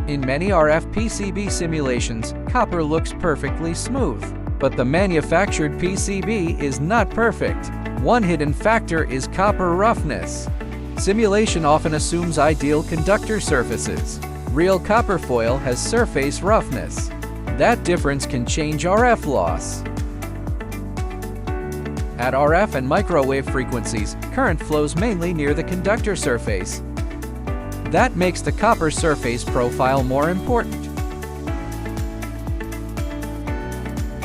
In many RF PCB simulations, copper looks perfectly smooth. But the manufactured PCB is not perfect. One hidden factor is copper roughness. Simulation often assumes ideal conductor surfaces. Real copper foil has surface roughness. That difference can change RF loss. At RF and microwave frequencies, current flows mainly near the conductor surface. That makes the copper surface profile more important.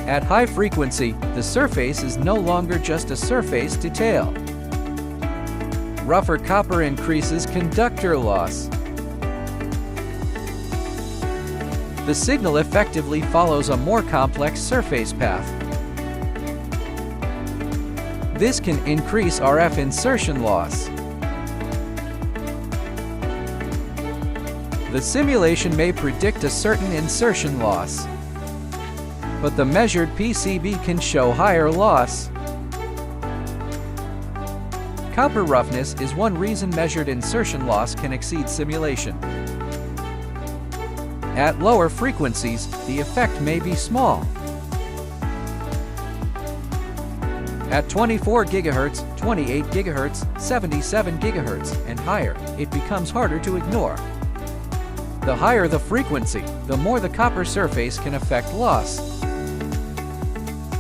At high frequency, the surface is no longer just a surface detail. Rougher copper increases conductor loss. The signal effectively follows a more complex surface path. This can increase RF insertion loss. The simulation may predict a certain insertion loss, but the measured PCB can show higher loss. Copper roughness is one reason measured insertion loss can exceed simulation. At lower frequencies, the effect may be small. At 24 GHz, 28 GHz, 77 GHz, and higher, it becomes harder to ignore. The higher the frequency, the more the copper surface can affect loss.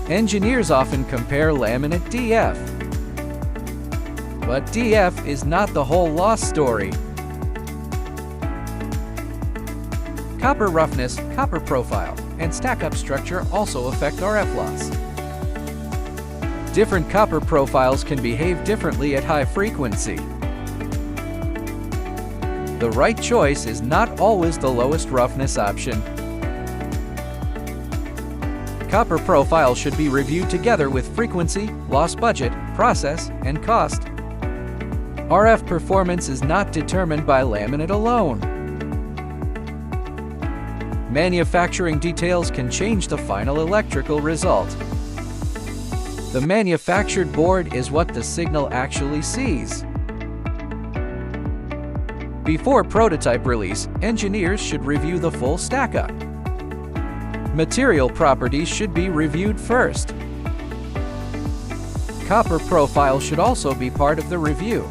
Engineers often compare laminate DF. But DF is not the whole loss story. Copper roughness, copper profile, and stack-up structure also affect RF loss. Different copper profiles can behave differently at high frequency. The right choice is not always the lowest roughness option. Copper profile should be reviewed together with frequency, loss budget, process, and cost. RF performance is not determined by laminate alone. Manufacturing details can change the final electrical result. The manufactured board is what the signal actually sees. Before prototype release, engineers should review the full stack-up. Material properties should be reviewed first. Copper profile should also be part of the review.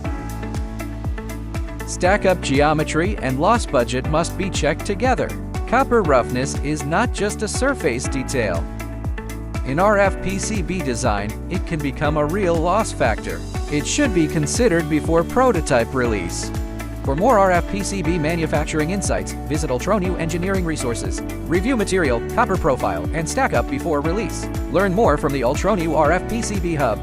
Stack-up geometry and loss budget must be checked together. Copper roughness is not just a surface detail. In RF PCB design, it can become a real loss factor. It should be considered before prototype release. For more RF PCB manufacturing insights, visit UltroNiu Engineering Resources. Review material, copper profile, and stack up before release. Learn more from the UltroNiu RF PCB Hub.